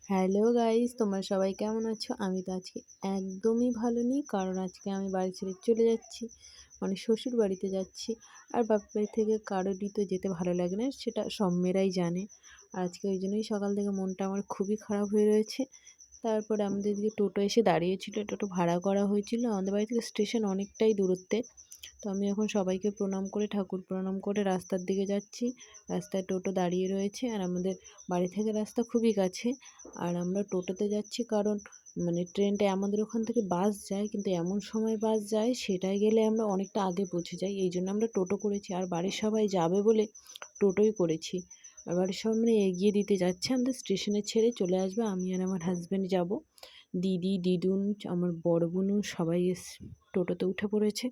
Hello guys, তোমরা সবাই কেমন আছো? আমি তো আজকে একদমই ভালো নেই, কারণ আজকে আমি বাড়ি ছেড়ে চলে যাচ্ছি, মানে শ্বশুর বাড়িতে যাচ্ছি। আর বাপের বাড়ি থেকে কারোরই তো যেতে ভালো লাগে না, সেটা সব মেয়েরাই জানে। আর আজকে ওই জন্যই সকাল থেকে মনটা আমার খুবই খারাপ হয়ে রয়েছে। তারপরে আমাদের দিকে টোটো এসে দাঁড়িয়েছিল, টোটো ভাড়া করা হয়েছিল। আমাদের বাড়ি থেকে স্টেশন অনেকটাই দূরত্বে। তো আমি এখন সবাইকে প্রণাম করে, ঠাকুর প্রণাম করে রাস্তার দিকে যাচ্ছি। রাস্তায় টোটো দাঁড়িয়ে রয়েছে, আর আমাদের বাড়ি থেকে রাস্তা খুবই কাছে। আর আমরা টোটোতে যাচ্ছি কারণ ট্রেনটা আমাদের ওখান থেকে বাস যায়, কিন্তু এমন সময় বাস যায় সেটায় গেলে আমরা অনেকটা আগে পৌঁছে যাই। এই জন্য আমরা টোটো করেছি, আর বাড়ির সবাই যাবে বলে টোটোই করেছি। আর বাড়ির সামনে এগিয়ে দিতে যাচ্ছে, আমাদের স্টেশনে ছেড়ে চলে আসবে। আমি আর আমার হাজব্যান্ড যাব। দিদি, দিদুন, আমার বড় বোনও সবাই টোটোতে উঠে পড়েছে।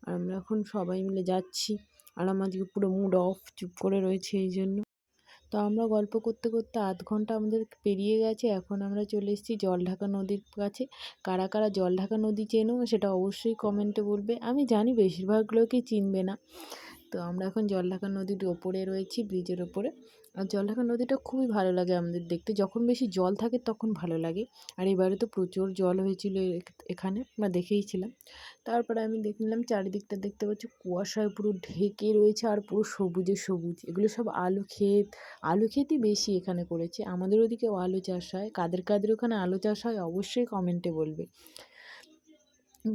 আর আমরা এখন সবাই মিলে যাচ্ছি। আর আমাদেরকে পুরো মুড অফ, চুপ করে রয়েছে এই জন্য। তো আমরা গল্প করতে করতে আধ ঘন্টা আমাদের পেরিয়ে গেছে। এখন আমরা চলে এসেছি জলঢাকা নদীর কাছে। কারা কারা জলঢাকা নদী চেনো সেটা অবশ্যই কমেন্টে বলবে। আমি জানি বেশিরভাগ লোকই চিনবে না। তো আমরা এখন জলঢাকা নদীর ওপরে রয়েছি, ব্রিজের ওপরে। আর জলঢাকা নদীটা খুবই ভালো লাগে আমাদের দেখতে। যখন বেশি জল থাকে তখন ভালো লাগে। আর এবারে তো প্রচুর জল হয়েছিল এখানে, আমরা দেখেইছিলাম। তারপরে আমি দেখলাম চারিদিকটা, দেখতে পাচ্ছি কুয়াশায় পুরো ঢেকে রয়েছে, আর পুরো সবুজে সবুজ। এগুলো সব আলু ক্ষেত। আলু ক্ষেতই বেশি এখানে করেছে। আমাদের ওদিকেও আলু চাষ হয়। কাদের কাদের ওখানে আলু চাষ হয় অবশ্যই কমেন্টে বলবে।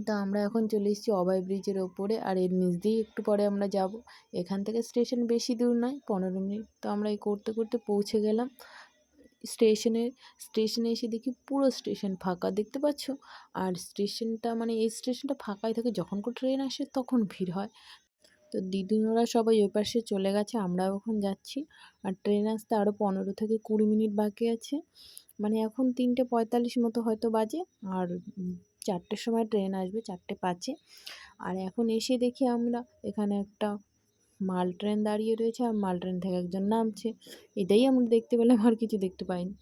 তো আমরা এখন চলে এসেছি অভয় ব্রিজের ওপরে, আর এর নিচ দিয়েই একটু পরে আমরা যাব। এখান থেকে স্টেশন বেশি দূর নয়, 15 মিনিট। তো আমরা এই করতে করতে পৌঁছে গেলাম স্টেশনে। স্টেশনে এসে দেখি পুরো স্টেশন ফাঁকা, দেখতে পাচ্ছ। আর স্টেশনটা, এই স্টেশনটা ফাঁকাই থাকে, যখন কোনো ট্রেন আসে তখন ভিড় হয়। তো দিদিরা সবাই ওই পাশে চলে গেছে, আমরাও এখন যাচ্ছি। আর ট্রেন আসতে আরও 15 থেকে 20 মিনিট বাকি আছে। এখন 3:45 মতো হয়তো বাজে। আর 4টের সময় ট্রেন আসবে, 4টে 5-এ। আর এখন এসে দেখি আমরা এখানে একটা মাল ট্রেন দাঁড়িয়ে রয়েছে, আর মাল ট্রেন থেকে একজন নামছে। এটাই আমরা দেখতে পেলাম, আর কিছু দেখতে পাইনি।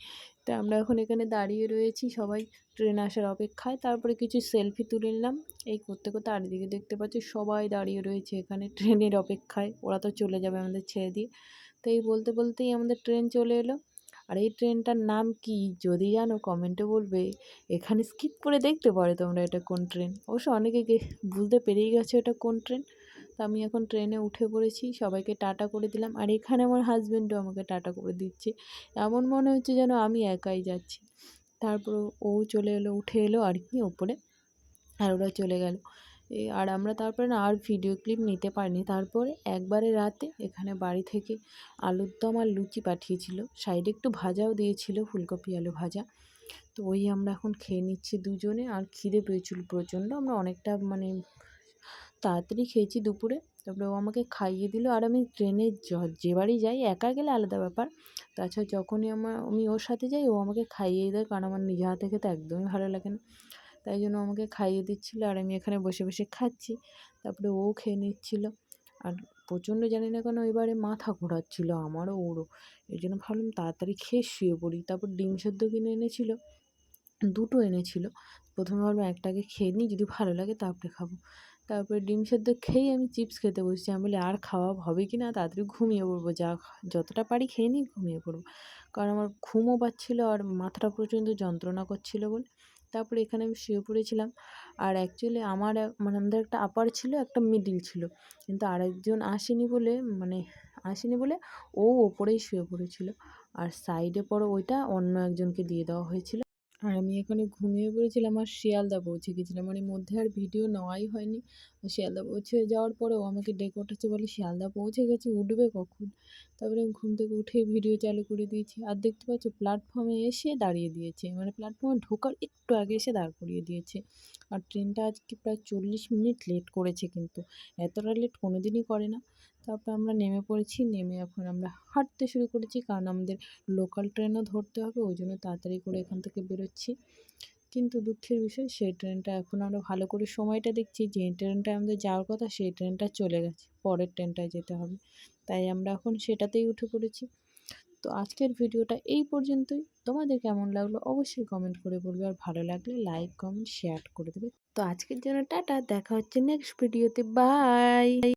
তো আমরা এখন এখানে দাঁড়িয়ে রয়েছি সবাই ট্রেন আসার অপেক্ষায়। তারপরে কিছু সেলফি তুলে নিলাম। এই করতে করতে আর এদিকে দেখতে পাচ্ছি সবাই দাঁড়িয়ে রয়েছে এখানে ট্রেনের অপেক্ষায়। ওরা তো চলে যাবে আমাদের ছেড়ে দিয়ে। তো এই বলতে বলতেই আমাদের ট্রেন চলে এলো। আর এই ট্রেনটার নাম কি যদি জানো কমেন্টে বলবে। এখানে স্কিপ করে দেখতে পারো তোমরা এটা কোন ট্রেন। অবশ্য অনেকে বুঝতে পেরেই গেছে এটা কোন ট্রেন। তো আমি এখন ট্রেনে উঠে পড়েছি, সবাইকে টাটা করে দিলাম। আর এখানে আমার হাজব্যান্ডও আমাকে টাটা করে দিচ্ছে। এমন মনে হচ্ছে যেন আমি একাই যাচ্ছি। তারপর ও চলে এলো, উঠে এলো আর কি ওপরে। আর ওরা চলে গেল। আর আমরা তারপরে না আর ভিডিও ক্লিপ নিতে পারিনি। তারপরে একবারে রাতে এখানে বাড়ি থেকে আলুর দম আর লুচি পাঠিয়েছিল, সাইডে একটু ভাজাও দিয়েছিল, ফুলকপি আলু ভাজা। তো ওই আমরা এখন খেয়ে নিচ্ছি দুজনে। আর খিদে পেয়েছিল প্রচণ্ড, আমরা অনেকটা তাড়াতাড়ি খেয়েছি দুপুরে। তারপরে ও আমাকে খাইয়ে দিল। আর আমি ট্রেনে যে বাড়ি যাই, একা গেলে আলাদা ব্যাপার। তাছাড়া যখনই আমি ওর সাথে যাই, ও আমাকে খাইয়ে দেয়, কারণ আমার নিজে হাতে খেতে একদমই ভালো লাগে না। তাই জন্য আমাকে খাইয়ে দিচ্ছিলো, আর আমি এখানে বসে বসে খাচ্ছি। তারপরে ও খেয়ে নিচ্ছিল। আর প্রচণ্ড জানি না কেন এবারে মাথা ঘোরাচ্ছিল আমারও ওরও। এই জন্য ভাবলাম তাড়াতাড়ি খেয়ে শুয়ে পড়ি। তারপর ডিম সেদ্ধ কিনে এনেছিল, দুটো এনেছিল। প্রথমে ভাবলাম একটাকে খেয়ে নিই, যদি ভালো লাগে তারপরে খাবো। তারপরে ডিম সেদ্ধ খেয়েই আমি চিপস খেতে বসছি। আমি বলি আর খাওয়া হবে কি না, তাড়াতাড়ি ঘুমিয়ে পড়বো, যতটা পারি খেয়ে নিই, ঘুমিয়ে পড়বো। কারণ আমার ঘুমও পাচ্ছিলো, আর মাথাটা প্রচণ্ড যন্ত্রণা করছিলো বলে। তারপরে এখানে আমি শুয়ে পড়েছিলাম। আর অ্যাকচুয়ালি আমাদের একটা আপার ছিল, একটা মিডিল ছিল। কিন্তু আরেকজন আসেনি বলে ও ওপরেই শুয়ে পড়েছিল। আর সাইডে পড়ে ওইটা অন্য একজনকে দিয়ে দেওয়া হয়েছিল। আর আমি এখানে ঘুমিয়ে পড়েছিলাম, আর শিয়ালদা পৌঁছে গেছিলাম। মধ্যে আর ভিডিও নেওয়াই হয়নি। শিয়ালদা পৌঁছে যাওয়ার পরে ও আমাকে ডেকে ওঠাচ্ছে, বলে শিয়ালদা পৌঁছে গেছি, উঠবে কখন? তারপরে আমি ঘুম থেকে উঠেই ভিডিও চালু করে দিয়েছি। আর দেখতে পাচ্ছ প্ল্যাটফর্মে এসে দাঁড়িয়ে দিয়েছে, প্ল্যাটফর্মে ঢোকার একটু আগে এসে দাঁড় করিয়ে দিয়েছে। আর ট্রেনটা আজকে প্রায় 40 মিনিট লেট করেছে, কিন্তু এতটা লেট কোনো দিনই করে না। তারপর আমরা নেমে পড়েছি, নেমে এখন আমরা হাঁটতে শুরু করেছি, কারণ আমাদের লোকাল ট্রেনও ধরতে হবে। ওই জন্য তাড়াতাড়ি করে এখান থেকে বেরোচ্ছি। কিন্তু দুঃখের বিষয়, সেই ট্রেনটা এখন আমরা ভালো করে সময়টা দেখছি, যে ট্রেনটায় আমাদের যাওয়ার কথা সেই ট্রেনটা চলে গেছে, পরের ট্রেনটায় যেতে হবে। তাই আমরা এখন সেটাতেই উঠে পড়েছি। তো আজকের ভিডিওটা এই পর্যন্তই। তোমাদের কেমন লাগলো অবশ্যই কমেন্ট করে বলবে, আর ভালো লাগলে লাইক, কমেন্ট, শেয়ার করে দেবে। তো আজকের জন্য টাটা, দেখা হচ্ছে নেক্সট ভিডিওতে। বাই।